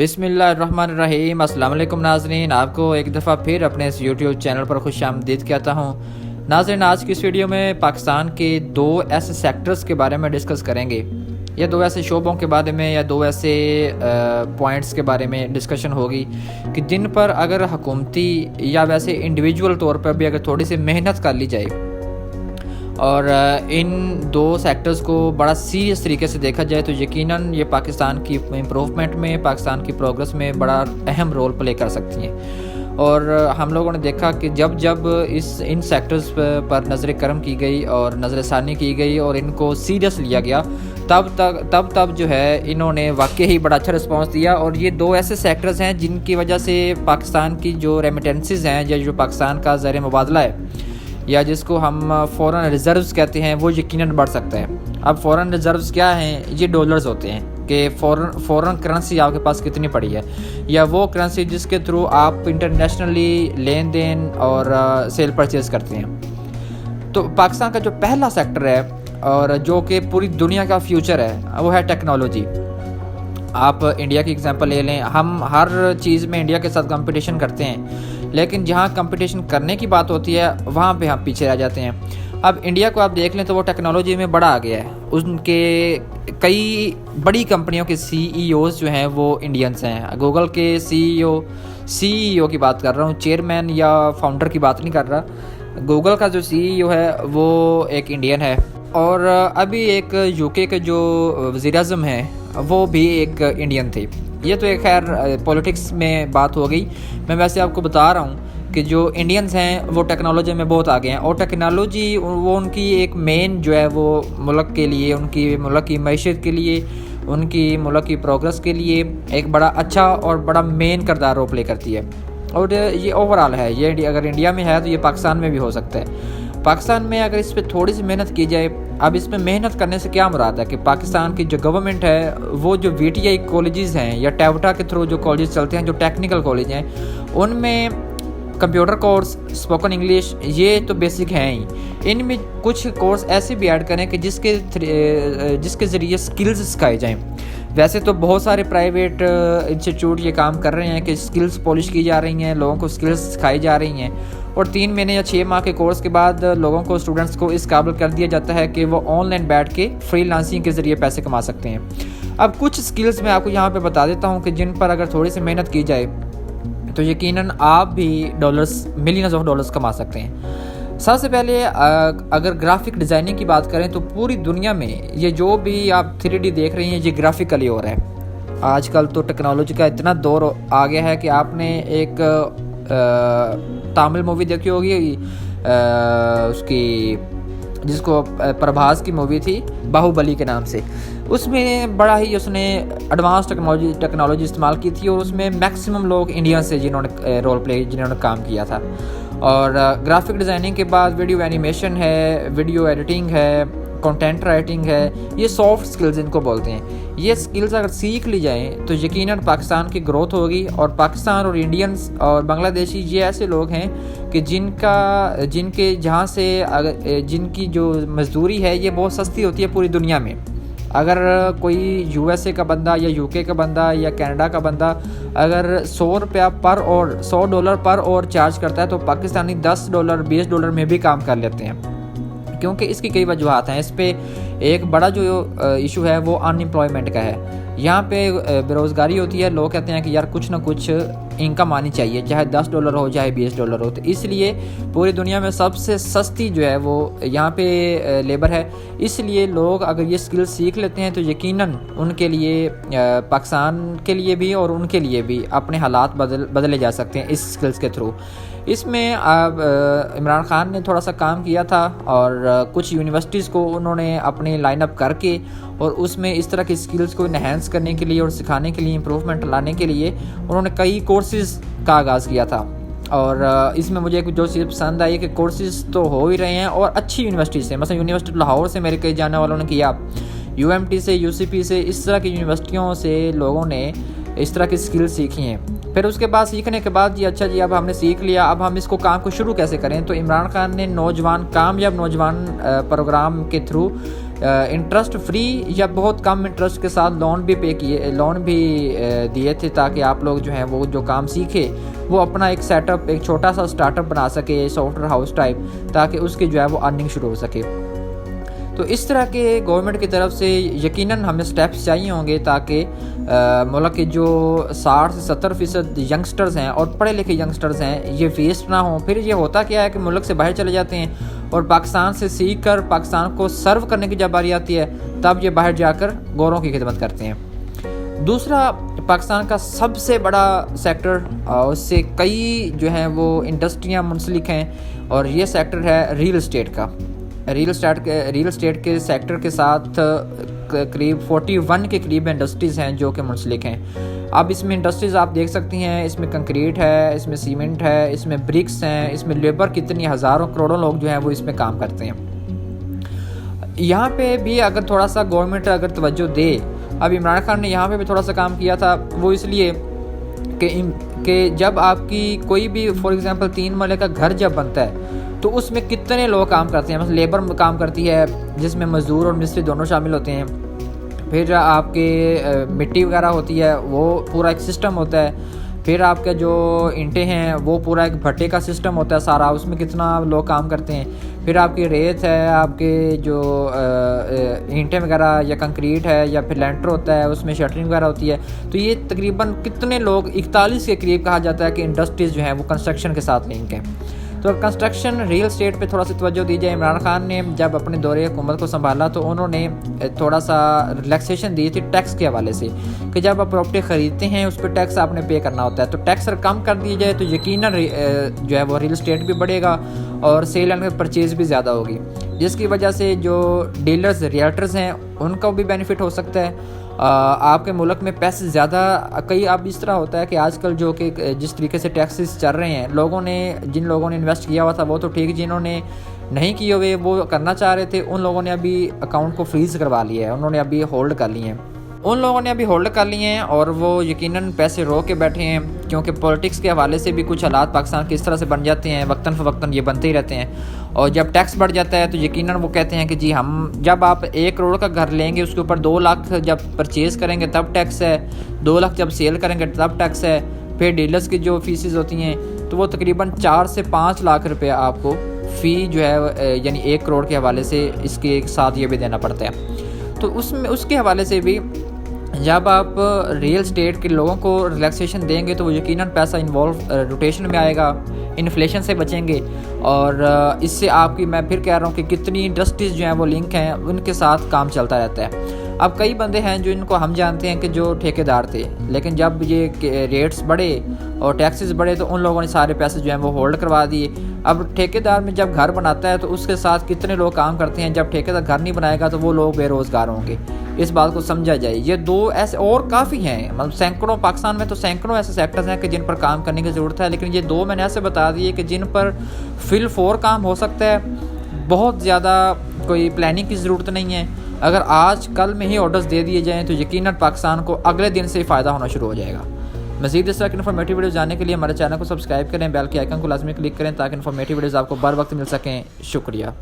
बिस्मिल्लाहिर्रहमानिर्रहीम। अस्सलाम वालेकुम नाज़रीन, आपको एक दफ़ा फिर अपने इस यूट्यूब चैनल पर खुशामदीद कहता हूँ। नाज़रीन, आज की इस वीडियो में पाकिस्तान के दो ऐसे सेक्टर्स के बारे में डिस्कस करेंगे, या दो ऐसे शोबों के बारे में, या दो ऐसे पॉइंट्स के बारे में डिस्कशन होगी कि जिन पर अगर हुकूमती या वैसे इंडिविजुअल तौर पर भी अगर थोड़ी सी मेहनत कर ली जाए और इन दो सेक्टर्स को बड़ा सीरियस तरीके से देखा जाए तो यकीनन ये पाकिस्तान की इम्प्रूवमेंट में, पाकिस्तान की प्रोग्रेस में बड़ा अहम रोल प्ले कर सकती हैं। और हम लोगों ने देखा कि जब जब इन सेक्टर्स पर नज़र करम की गई और नज़र षानी की गई और इनको सीरियस लिया गया, तब जो है इन्होंने वाकई ही बड़ा अच्छा रिस्पांस दिया। और ये दो ऐसे सेक्टर्स हैं जिनकी वजह से पाकिस्तान की जो रेमिटेंसेस हैं या जो पाकिस्तान का ज़र मुबादला है या जिसको हम फॉरेन रिज़र्व्स कहते हैं वो यकीनन बढ़ सकता है। अब फॉरेन रिज़र्व्स क्या हैं? ये डॉलर्स होते हैं कि फॉरेन करेंसी आपके पास कितनी पड़ी है, या वो करेंसी जिसके थ्रू आप इंटरनेशनली लेन देन और सेल परचेज करते हैं। तो पाकिस्तान का जो पहला सेक्टर है और जो कि पूरी दुनिया का फ्यूचर है वो है टेक्नोलॉजी। आप इंडिया की एग्जांपल ले लें, हम हर चीज़ में इंडिया के साथ कंपटीशन करते हैं, लेकिन जहाँ कंपटीशन करने की बात होती है वहाँ पे हम पीछे रह जाते हैं। अब इंडिया को आप देख लें तो वो टेक्नोलॉजी में बड़ा आ गया है। उनके कई बड़ी कंपनियों के सीईओज़ जो हैं वो इंडियंस हैं। गूगल के सीईओ की बात कर रहा हूँ, चेयरमैन या फाउंडर की बात नहीं कर रहा। गूगल का जो सीईओ है वो एक इंडियन है, और अभी एक यूके के जो वज़ीर-ए-आज़म हैं वो भी एक इंडियन थे। ये तो एक खैर पॉलिटिक्स में बात हो गई। मैं वैसे आपको बता रहा हूँ कि जो इंडियंस हैं वो टेक्नोलॉजी में बहुत आगे हैं, और टेक्नोलॉजी वो उनकी एक मेन जो है वो मुल्क के लिए, उनकी मुल्क की मैशत के लिए, उनकी मुल्क की प्रोग्रेस के लिए एक बड़ा अच्छा और बड़ा मेन किरदार रोल प्ले करती है। और ये ओवरऑल है, ये अगर इंडिया में है तो ये पाकिस्तान में भी हो सकता है। पाकिस्तान में अगर इस पर थोड़ी सी मेहनत की जाए, अब इसमें मेहनत करने से क्या मुराद है कि पाकिस्तान की जो गवर्नमेंट है वो जो VTI कॉलेजेस हैं या टैवटा के थ्रू जो कॉलेज चलते हैं, जो टेक्निकल कॉलेज हैं, उनमें कंप्यूटर कोर्स, स्पोकन इंग्लिश, ये तो बेसिक हैं ही। इनमें कुछ कोर्स ऐसे भी ऐड करें कि जिसके ज़रिए स्किल्स सिखाए जाएँ। वैसे तो बहुत सारे प्राइवेट इंस्टीट्यूट ये काम कर रहे हैं कि स्किल्स पॉलिश की जा रही हैं, लोगों को स्किल्स सिखाई जा रही हैं, और 3 महीने या 6 माह के कोर्स के बाद लोगों को, स्टूडेंट्स को इस काबिल कर दिया जाता है कि वो ऑनलाइन बैठ के फ्रीलांसिंग के ज़रिए पैसे कमा सकते हैं। अब कुछ स्किल्स मैं आपको यहाँ पे बता देता हूँ कि जिन पर अगर थोड़ी सी मेहनत की जाए तो यकीनन आप भी डॉलर्स, मिलियंस ऑफ डॉलर्स कमा सकते हैं। सबसे पहले अगर ग्राफिक डिज़ाइनिंग की बात करें तो पूरी दुनिया में ये जो भी आप 3D देख रही हैं ये ग्राफिकली हो रहा है। आजकल तो टेक्नोलॉजी का इतना दौर आ गया है कि आपने एक तमिल मूवी देखी होगी, उसकी जिसको प्रभास की मूवी थी बाहुबली के नाम से, उसमें बड़ा ही उसने एडवांस टेक्नोलॉजी इस्तेमाल की थी, और उसमें मैक्सिमम लोग इंडिया से जिन्होंने काम किया था। और ग्राफिक डिज़ाइनिंग के बाद वीडियो एनिमेशन है, वीडियो एडिटिंग है, कंटेंट राइटिंग है, ये सॉफ्ट स्किल्स इनको बोलते हैं। ये स्किल्स अगर सीख ली जाएँ तो यकीनन पाकिस्तान की ग्रोथ होगी। और पाकिस्तान और इंडियंस और बांग्लादेशी ये ऐसे लोग हैं कि जिनके जहाँ से जिनकी जो मजदूरी है ये बहुत सस्ती होती है पूरी दुनिया में। अगर कोई USA का बंदा या UK का बंदा या कनाडा का बंदा अगर $100 पर और $100 पर और चार्ज करता है तो पाकिस्तानी $10 $20 में भी काम कर लेते हैं, क्योंकि इसकी कई वजूहत हैं। इस पे एक बड़ा जो इशू है वो अनएम्प्लॉयमेंट का है। यहाँ पे बेरोज़गारी होती है, लोग कहते हैं कि यार कुछ ना कुछ इनकम आनी चाहिए, चाहे $10 हो चाहे $20 हो। तो इसलिए पूरी दुनिया में सबसे सस्ती जो है वो यहाँ पे लेबर है। इसलिए लोग अगर ये स्किल सीख लेते हैं तो यकीनन उनके लिए, पाकिस्तान के लिए भी और उनके लिए भी अपने हालात बदले जा सकते हैं इस स्किल्स के थ्रू। इसमें इमरान खान ने थोड़ा सा काम किया था, और कुछ यूनिवर्सिटीज़ को उन्होंने अपने लाइनअप करके और उसमें इस तरह की स्किल्स को इन्हेंस करने के लिए और सिखाने के लिए, इम्प्रूवमेंट लाने के लिए उन्होंने कई कोर्सेज़ का आगाज़ किया था। और इसमें मुझे जो चीज़ पसंद आई है कि कोर्सेज़ तो हो ही रहे हैं और अच्छी यूनिवर्सिटी से, मतलब यूनिवर्सिटी लाहौर से मेरे कई जानने वालों ने किया, UMT से, UCP से, इस तरह की यूनिवर्सिटियों से लोगों ने इस तरह की स्किल्स सीखी हैं। फिर उसके बाद सीखने के बाद जी अच्छा जी अब हमने सीख लिया, अब हम इसको काम को शुरू कैसे करें। तो इमरान खान ने कामयाब नौजवान प्रोग्राम के थ्रू इंटरेस्ट फ्री या बहुत कम इंटरेस्ट के साथ लोन भी दिए थे, ताकि आप लोग जो हैं वो जो काम सीखे वो अपना एक सेटअप, एक छोटा सा स्टार्टअप बना सके, सॉफ्टवेयर हाउस टाइप, ताकि उसकी जो है वो अर्निंग शुरू हो सके। तो इस तरह के गवर्नमेंट की तरफ से यकीनन हमें स्टेप्स चाहिए होंगे, ताकि मुल्क के जो 60 से 70% यंगस्टर्स हैं और पढ़े लिखे यंगस्टर्स हैं ये वेस्ट ना हों। फिर ये होता क्या है कि मुल्क से बाहर चले जाते हैं और पाकिस्तान से सीख कर पाकिस्तान को सर्व करने की जब बारी आती है तब ये बाहर जाकर गोरों की खिदमत करते हैं। दूसरा, पाकिस्तान का सबसे बड़ा सेक्टर, उससे कई जो हैं वो इंडस्ट्रियाँ मुंसलिक हैं, और ये सेक्टर है रियल इस्टेट का। रियल इस्टेट के सेक्टर के साथ करीब 41 के करीब इंडस्ट्रीज़ हैं जो कि मुंसलिक हैं। अब इसमें इंडस्ट्रीज़ आप देख सकती हैं, इसमें कंक्रीट है, इसमें सीमेंट है, इसमें ब्रिक्स हैं, इसमें लेबर कितनी हज़ारों करोड़ों लोग जो हैं वो इसमें काम करते हैं। यहाँ पे भी अगर थोड़ा सा गवर्नमेंट अगर तवज्जो दे, अब इमरान खान ने यहाँ पे भी थोड़ा सा काम किया था, वो इसलिए कि जब आपकी कोई भी फॉर एग्ज़ाम्पल 3 महले का घर जब बनता है तो उसमें कितने लोग काम करते हैं, मतलब लेबर काम करती है जिसमें मज़दूर और मिस्त्री दोनों शामिल होते हैं। फिर आपके मिट्टी वगैरह होती है, वो पूरा एक सिस्टम होता है। फिर आपके जो ईंटें हैं वो पूरा एक भट्टे का सिस्टम होता है सारा, उसमें कितना लोग काम करते हैं। फिर आपकी रेत है, आपके जो ईंटें वगैरह या कंक्रीट है, या फिर लेंटर होता है, उसमें शटरिंग वगैरह होती है। तो ये तकरीबन कितने लोग 41 के करीब कहा जाता है कि इंडस्ट्रीज़ जो हैं वो कंस्ट्रक्शन के साथ लिंक हैं। तो कंस्ट्रक्शन रियल स्टेट पे थोड़ा सा तवज्जो दी जाए। इमरान खान ने जब अपने दौरे हुकूमत को संभाला तो उन्होंने थोड़ा सा रिलैक्सेशन दी थी टैक्स के हवाले से, कि जब आप प्रॉपर्टी ख़रीदते हैं उस पर टैक्स आपने पे करना होता है। तो टैक्स अगर कम कर दिया जाए तो यकीनन जो है वो रियल स्टेट भी बढ़ेगा और सेल एंड परचेज़ भी ज़्यादा होगी, जिसकी वजह से जो डीलर्स रियल्टर्स हैं उनको भी बेनिफिट हो सकता है। आपके मुल्क में पैसे ज़्यादा, कई अब इस तरह होता है कि आजकल जो कि जिस तरीके से टैक्सेस चल रहे हैं, जिन लोगों ने इन्वेस्ट किया हुआ था वो तो ठीक, जिन्होंने नहीं किए हुए वो करना चाह रहे थे, उन लोगों ने अभी अकाउंट को फ्रीज़ करवा लिया है, उन्होंने अभी होल्ड कर लिए हैं। उन लोगों ने अभी होल्ड कर लिए हैं और वो यकीनन पैसे रोक के बैठे हैं, क्योंकि पॉलिटिक्स के हवाले से भी कुछ हालात पाकिस्तान के इस तरह से बन जाते हैं, वक्तन फ़वक्तन ये बनते ही रहते हैं। और जब टैक्स बढ़ जाता है तो यकीनन वो कहते हैं कि जी हम, जब आप 1 करोड़ का घर लेंगे उसके ऊपर 2 लाख जब परचेज़ करेंगे तब टैक्स है, 2 लाख जब सेल करेंगे तब टैक्स है। फिर डीलर्स की जो फीसेस होती हैं तो वो तकरीबन 4 से 5 लाख रुपये आपको फ़ी जो है यानी 1 करोड़ के हवाले से इसके एक साथ ये भी देना पड़ता है। तो उसके हवाले से भी जब आप रियल स्टेट के लोगों को रिलैक्सेशन देंगे तो वो यकीनन पैसा इन्वॉल्व रोटेशन में आएगा, इन्फ्लेशन से बचेंगे, और इससे आपकी, मैं फिर कह रहा हूँ कि कितनी इंडस्ट्रीज़ जो हैं वो लिंक हैं, उनके साथ काम चलता रहता है। अब कई बंदे हैं जो इनको हम जानते हैं कि जो ठेकेदार थे, लेकिन जब ये रेट्स बढ़े और टैक्सेस बढ़े तो उन लोगों ने सारे पैसे जो हैं वो होल्ड करवा दिए। अब ठेकेदार में जब घर बनाता है तो उसके साथ कितने लोग काम करते हैं, जब ठेकेदार घर नहीं बनाएगा तो वो लोग बेरोज़गार होंगे। इस बात को समझा जाए। ये 2 ऐसे और काफ़ी हैं, मतलब सैकड़ों, पाकिस्तान में तो सैकड़ों ऐसे सेक्टर्स हैं कि जिन पर काम करने की ज़रूरत है, लेकिन ये 2 मैंने ऐसे बता दिए कि जिन पर फिल फोर काम हो सकता है। बहुत ज़्यादा कोई प्लानिंग की ज़रूरत नहीं है। अगर आज कल में ही ऑर्डर्स दे दिए जाएँ तो यकीनन पाकिस्तान को अगले दिन से फ़ायदा होना शुरू हो जाएगा। मज़ीद इस तरह की इन्फॉर्मेटिव वीडियो जानने के लिए हमारे चैनल को सब्सक्राइब करें, बेल के आइकन को लाजमी क्लिक करें ताकि इन्फॉर्मेटिव वीडियोज़ आपको बर वक्त मिल सकें। शुक्रिया।